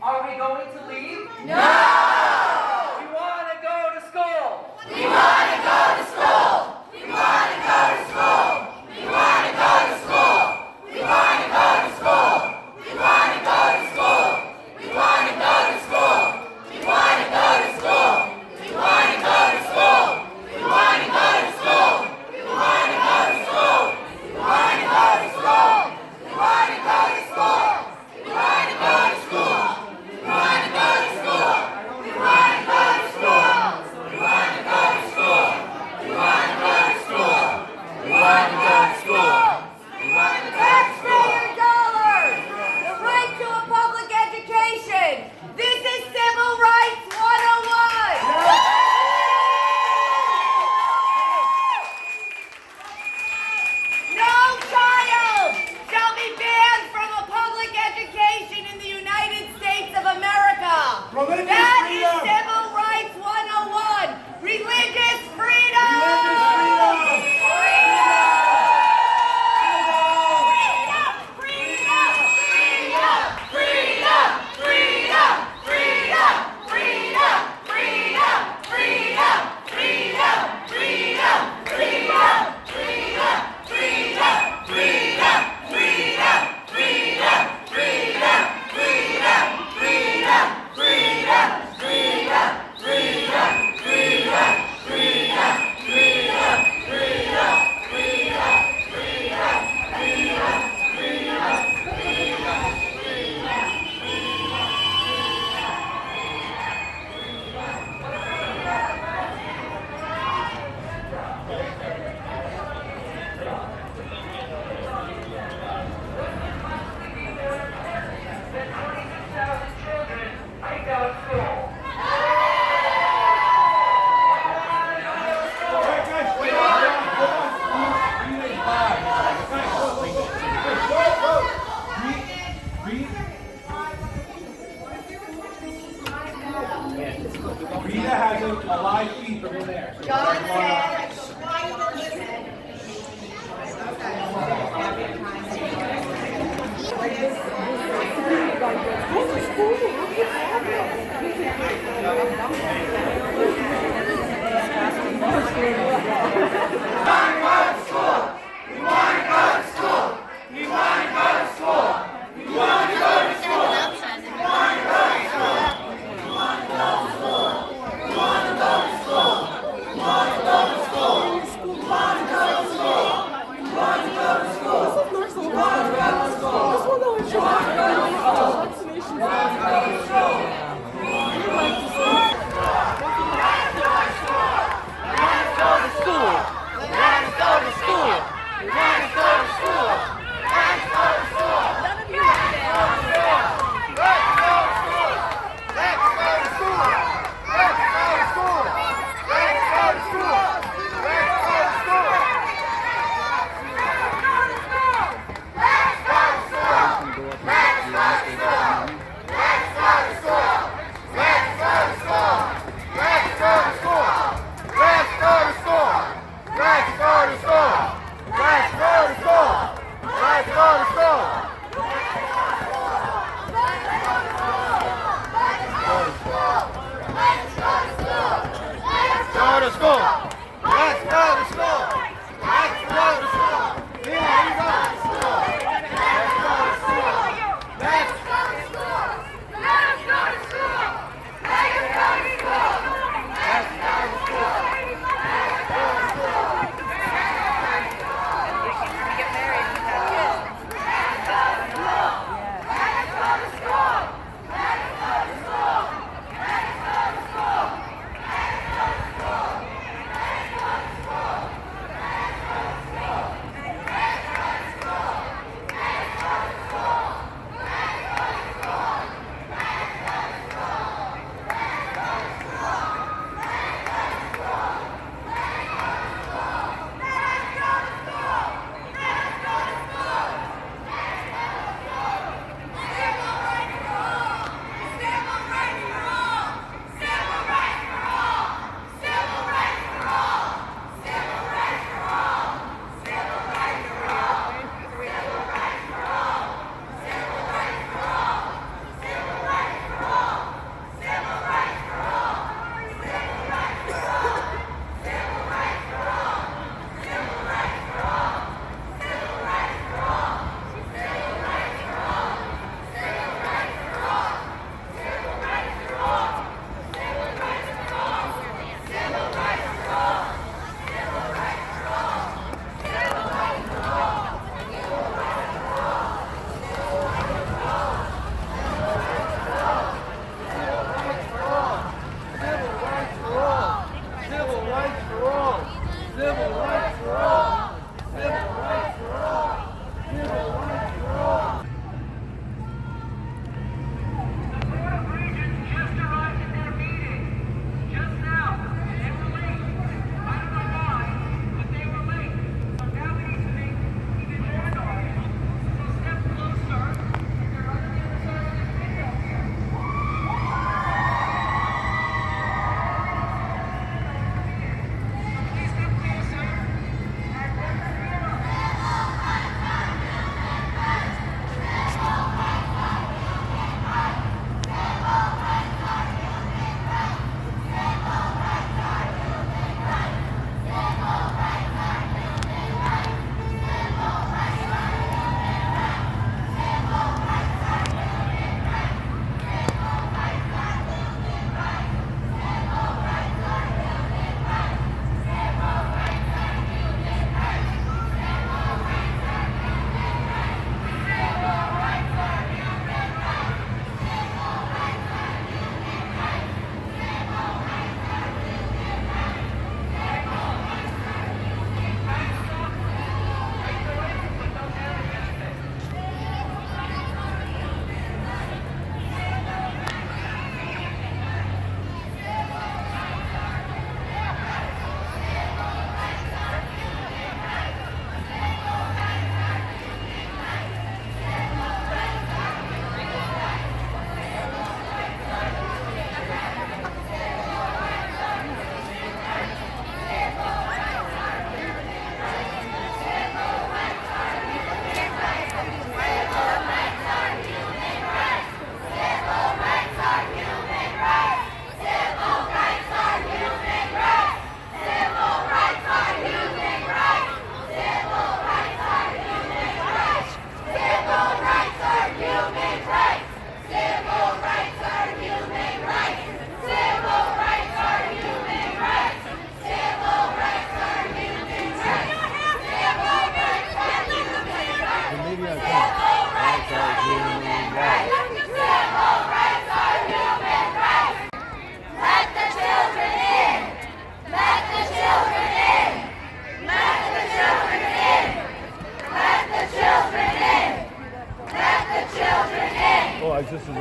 Are we going to leave? No! We want to go to school! We want to go to school! We want to go to school! We want to go to school! We want to go to school! We want to go to school! We want to go to school! We want to go to school! We want to go to school! We want to go to school! We want to go to school! We want to go to school! We want to go to school! We want to go to school! We want to go to school! We want to go to school! We want to go to school! We want to go to school! We want to go to school! We want to taxpayer dollars! The right to a public education! This is Civil Rights 101! No child shall be banned from a public education in the United States of America! That is Civil Rights 101! Religious freedom! Rita has a live feed over there. God said, Let's go to school!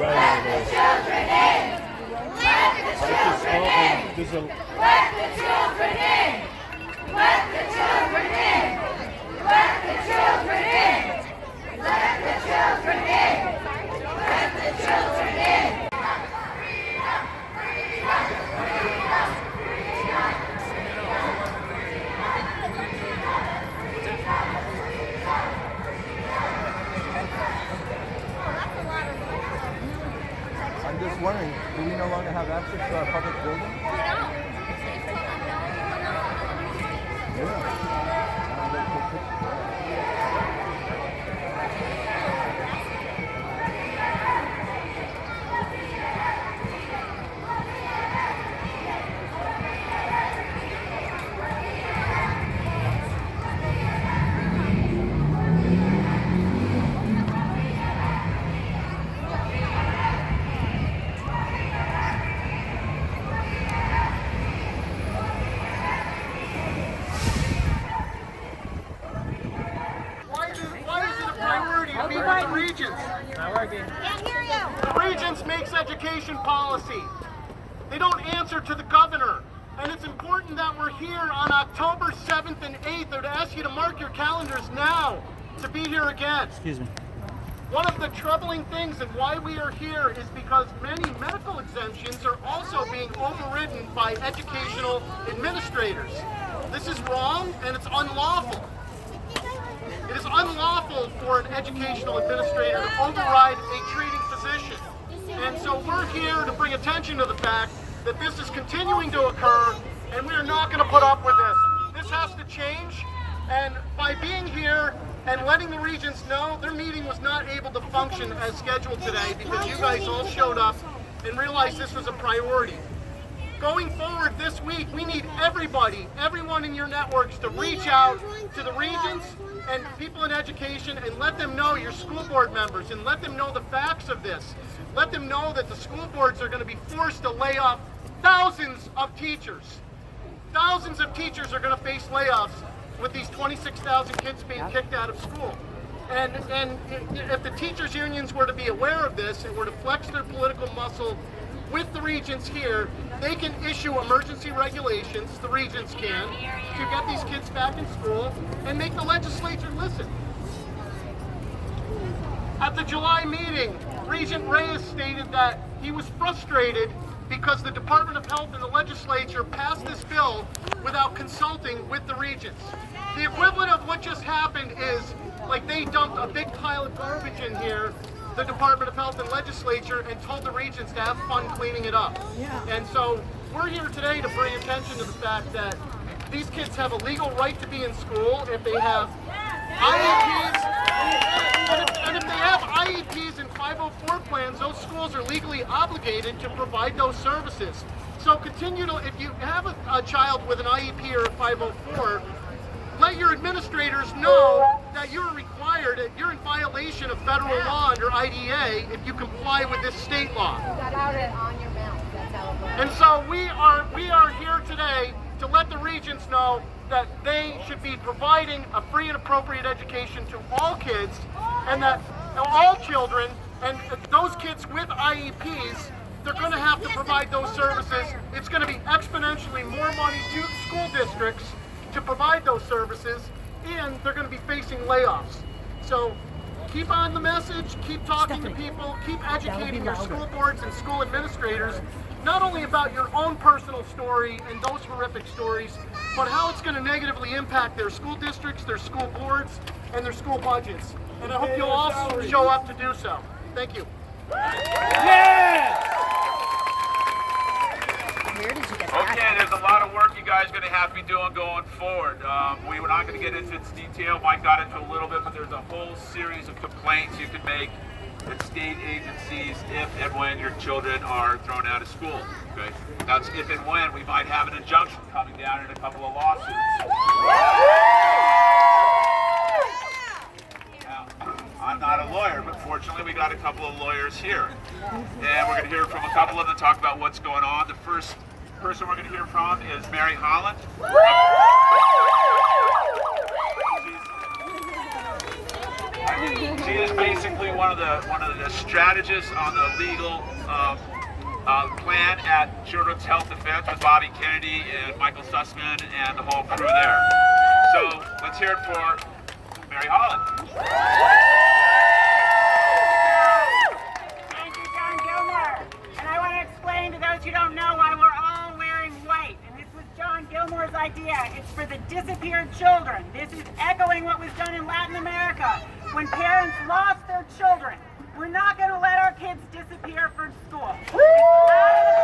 Let the children in. Let the children in. Let the children in. Let the children in. Let the children in. Let the children in. Let the children in. I'm just wondering, do we no longer have access to our public building? The Regents. The Regents makes education policy. They don't answer to the governor. And it's important that we're here on October 7th and 8th, or to ask you to mark your calendars now to be here again. Excuse me. One of the troubling things and why we are here is because many medical exemptions are also being overridden by educational administrators. This is wrong and it's unlawful. It is unlawful for an educational administrator to override a treating physician. And so we're here to bring attention to the fact that this is continuing to occur, and we are not going to put up with this. This has to change, and by being here and letting the Regents know, their meeting was not able to function as scheduled today because you guys all showed up and realized this was a priority. Going forward this week, we need everybody, everyone in your networks to reach out to the Regents and people in education and let them know, your school board members, and let them know the facts of this. Let them know that the school boards are going to be forced to lay off thousands of teachers. Thousands of teachers are going to face layoffs with these 26,000 kids being kicked out of school. And if the teachers' unions were to be aware of this and were to flex their political muscle with the Regents here, they can issue emergency regulations, the Regents can, to get these kids back in school and make the legislature listen. At the July meeting, Regent Reyes stated that he was frustrated because the Department of Health and the legislature passed this bill without consulting with the Regents. The equivalent of what just happened is like they dumped a big pile of garbage in here, the Department of Health and legislature, and told the Regents to have fun cleaning it up. And so we're here today to bring attention to the fact that these kids have a legal right to be in school if they have IEPs, and if they have IEPs and 504 plans, those schools are legally obligated to provide those services. So continue to, if you have a child with an IEP or a 504, let your administrators know that you're required, you're in violation of federal law under IDA if you comply with this state law. You got out it on your mouth. That's how it works. And so we are here today to let the Regents know that they should be providing a free and appropriate education to all kids, and that all children, and those kids with IEPs, they're going to have to provide those services. It's going to be exponentially more money to the school districts to provide those services, and they're going to be facing layoffs. So keep on the message, keep talking to people, keep educating your school boards and school administrators, not only about your own personal story and those horrific stories, but how it's going to negatively impact their school districts, their school boards, and their school budgets. And I hope you'll all show up to do so. Thank you. Okay, there's a lot of work you guys are going to have to be doing going forward. We were not going to get into its detail. Mike got into a little bit, but there's a whole series of complaints you can make at state agencies if and when your children are thrown out of school. Okay, that's if and when. We might have an injunction coming down in a couple of lawsuits. Now, I'm not a lawyer, but fortunately we got a couple of lawyers here. And we're going to hear from a couple of them talk about what's going on. The first person we're going to hear from is Mary Holland. She is basically one of the strategists on the legal plan at Children's Health Defense with Bobby Kennedy and Michael Sussman and the whole crew there. So let's hear it for Mary Holland. Thank you, John Gilmore. And I want to explain to those who don't know why we're all wearing white. And this was John Gilmore's idea. It's for the disappeared children. This is echoing what was done in Latin America when parents lost their children. We're not going to let our kids disappear from school. It's out of the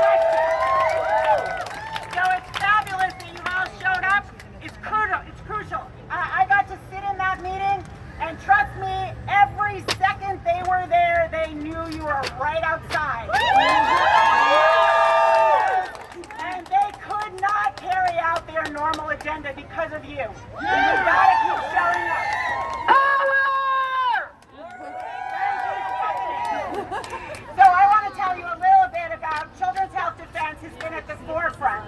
question. So it's fabulous that you all showed up. It's crucial. It's crucial. I got to sit in that meeting, and trust me, every second they were there, they knew you were right outside. And they could not carry out their normal agenda because of you. And you gotta keep showing up. So I want to tell you a little bit about Children's Health Defense has been at the forefront.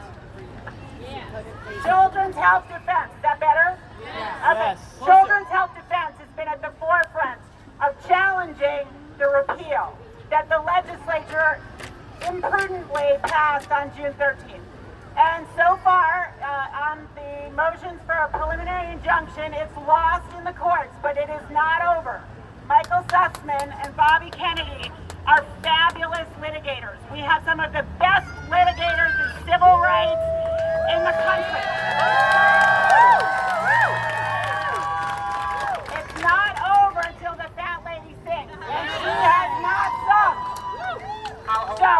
Children's Health Defense, is that better? Okay. Children's Health Defense has been at the forefront of challenging the repeal that the legislature imprudently passed on June 13th. And so far, on the motions for a preliminary injunction, it's lost in the courts, but it is not over. Michael Sussman and Bobby Kennedy are fabulous litigators. We have some of the best litigators in civil rights in the country. It's not over until the fat lady sings, and she has not sung. So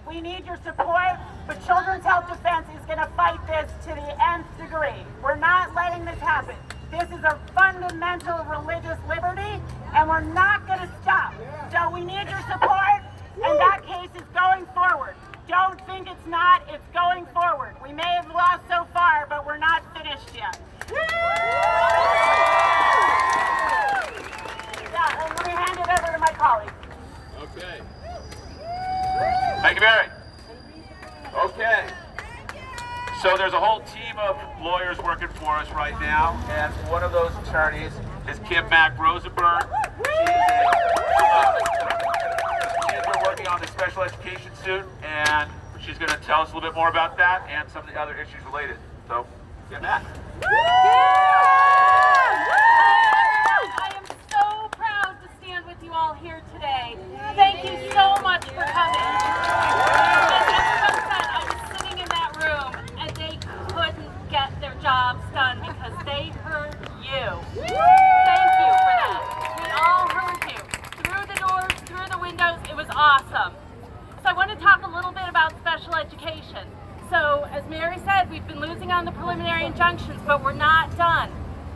we need your support, but Children's Health Defense is going to fight this to the nth degree. We're not letting this happen. This is a fundamental religious liberty, and we're not going to stop. So we need your support, and that case is going forward. Don't think it's not, it's going forward. We may have lost so far, but we're not finished yet. Yeah, and let me hand it over to my colleague. Okay. Thank you, Mary. Okay. So there's a whole team of lawyers working for us right now, and one of those attorneys is Kim Mack Rosenberg. She's been working on the special education suit, and she's going to tell us a little bit more about that and some of the other issues related. So, Kim Mack. I am so proud to stand with you all here today. Thank you so much for coming. As everyone said, I was sitting in that room and they couldn't get their jobs done because they heard you. Thank you for that. We all heard you. Through the doors, through the windows, it was awesome. So I want to talk a little bit about special education. So as Mary said, we've been losing on the preliminary injunctions, but we're not done.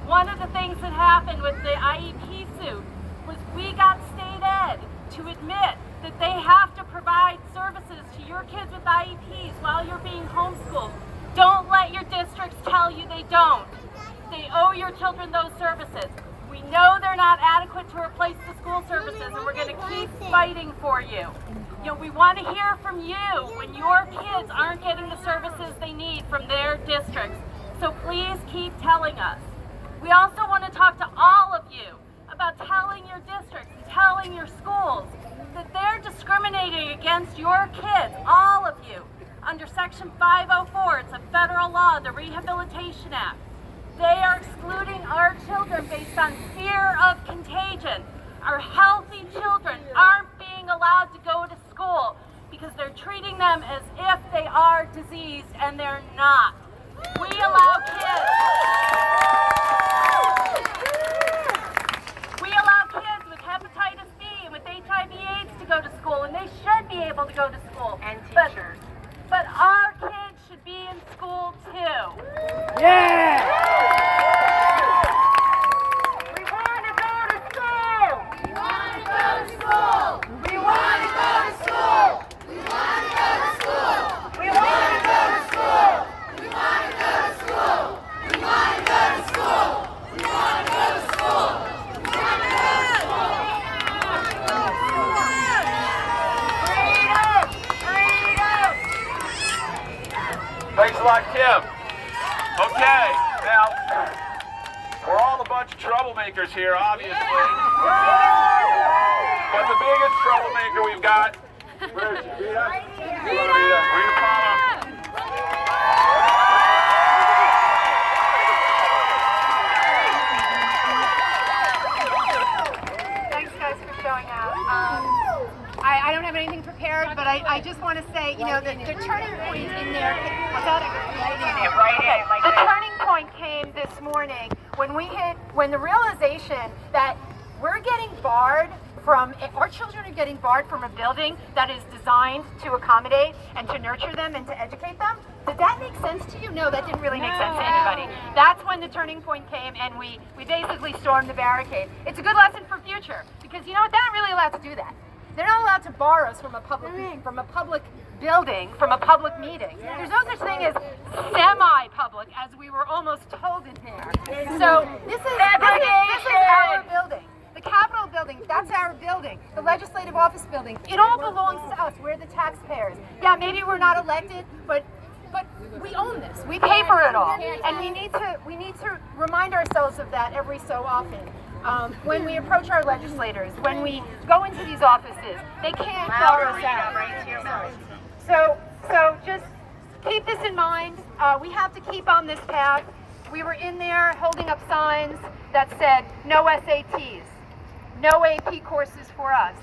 One of the things that happened with the IEP suit was we got state ed to admit that they have to provide services to your kids with IEPs while you're being homeschooled. Don't let your districts tell you they don't. They owe your children those services. We know they're not adequate to replace the school services, and we're going to keep fighting for you. You know, we want to hear from you when your kids aren't getting the services they need from their districts. So please keep telling us. We also want to talk to all of you about telling your districts and telling your schools that they're discriminating against your kids, all of you, under Section 504. It's a federal law, the Rehabilitation Act. They are excluding our children based on fear of contagion. Our healthy children aren't being allowed to go to school because they're treating them as if they are diseased, and they're not. We allow kids. We allow kids with hepatitis B and with HIV/AIDS to go to school, and they should be able to go to school. And teachers. But our kids should be in school too. Yeah! We want to go to school! We want to go to school! We want to go to school! We want to go to school! We want to go to school! We want to go to school! We want to go to school! We want to go to school! We want to go to school! Freedom! Freedom! Thanks a lot, Kim. Okay, now, for all the a bunch of troublemakers here, obviously. But the biggest troublemaker we've got, where is she, Rita? Rita Palmer. Thanks, guys, for showing out. I don't have anything prepared, but I just want to say, you know, the turning point in there. What's that? The turning point came this morning when the realization that we're getting barred from, our children are getting barred from a building that is designed to accommodate and to nurture them and to educate them. Did that make sense to you? No, that didn't really make sense to anybody. That's when the turning point came, and we basically stormed the barricade. It's a good lesson for future, because you know what? They're not really allowed to do that. They're not allowed to bar us from a public building, from a public meeting. There's no such thing as semi-public, as we were almost told in there. So this is our building. The Capitol building, that's our building. The Legislative Office building, it all belongs to us. We're the taxpayers. Yeah, maybe we're not elected, but we own this. We pay for it all, and we need to remind ourselves of that every so often. When we approach our legislators, when we go into these offices, they can't bar us out. So just keep this in mind. We have to keep on this path. We were in there holding up signs that said, no SATs, no AP courses for us,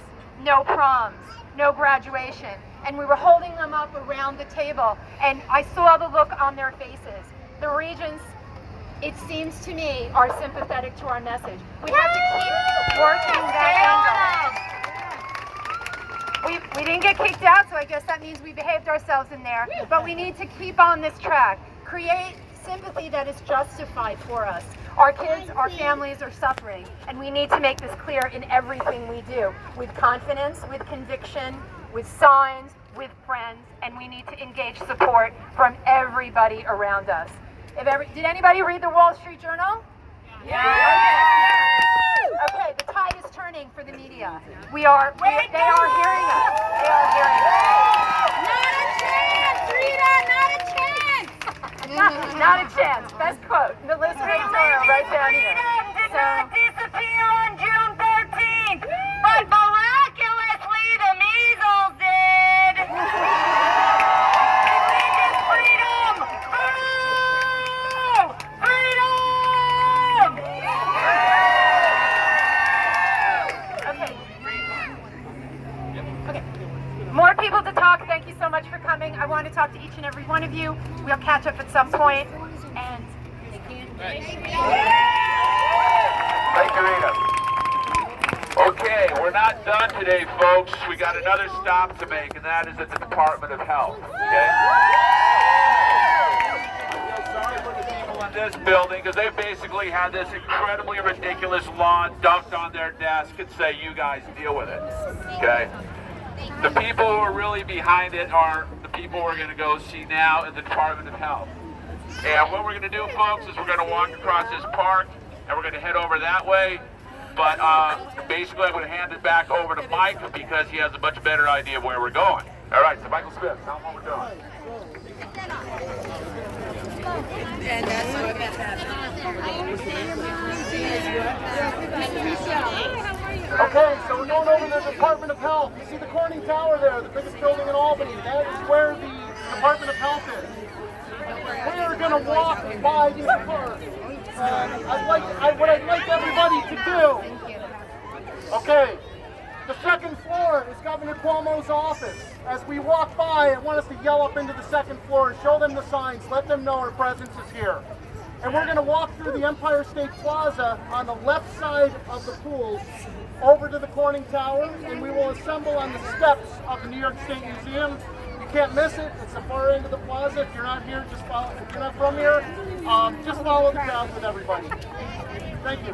no proms, no graduation. And we were holding them up around the table, and I saw the look on their faces. The Regents, it seems to me, are sympathetic to our message. We have to keep working that angle. We didn't get kicked out, so I guess that means we behaved ourselves in there. But we need to keep on this track. Create sympathy that is justified for us. Our kids, our families are suffering, and we need to make this clear in everything we do. With confidence, with conviction, with signs, with friends, and we need to engage support from everybody around us. Did anybody read the Wall Street Journal? Yeah. Okay, the tide is turning for the media. They are hearing us. They are hearing us. Not a chance, Rita, not a chance. Not a chance. Best quote. The listener right down here. Did not disappear on June 13th, but miraculously the measles did. Religious freedom! Freedom! Okay. More people to talk. Thank you so much for coming. I want to talk to each and every one of you. We'll catch up at some point. And Thank you, Rita. Okay, we're not done today, folks. We got another stop to make, and that is at the Department of Health. Okay? I feel sorry for the people in this building, because they basically had this incredibly ridiculous law dumped on their desk and say, you guys deal with it. Okay? The people who are really behind it are the people we're going to go see now in the Department of Health. And what we're going to do, folks, is we're going to walk across this park, and we're going to head over that way. But basically, I'm going to hand it back over to Mike, because he has a much better idea of where we're going. All right, so Michael Smith, tell him what we're doing. Okay, so we're going over to the Department of Health. You see the Corning Tower there, the biggest building in Albany. That is where the Department of Health is. We are going to walk by these cars. What I'd like everybody to do. Okay, the second floor is Governor Cuomo's office. As we walk by, I want us to yell up into the second floor and show them the signs, let them know our presence is here. And we're going to walk through the Empire State Plaza on the left side of the pools over to the Corning Tower, and we will assemble on the steps of the New York State Museum. You can't miss it. It's the far end of the plaza. If you're not here, just follow. If you're not from here, just follow the crowd with everybody. Thank you.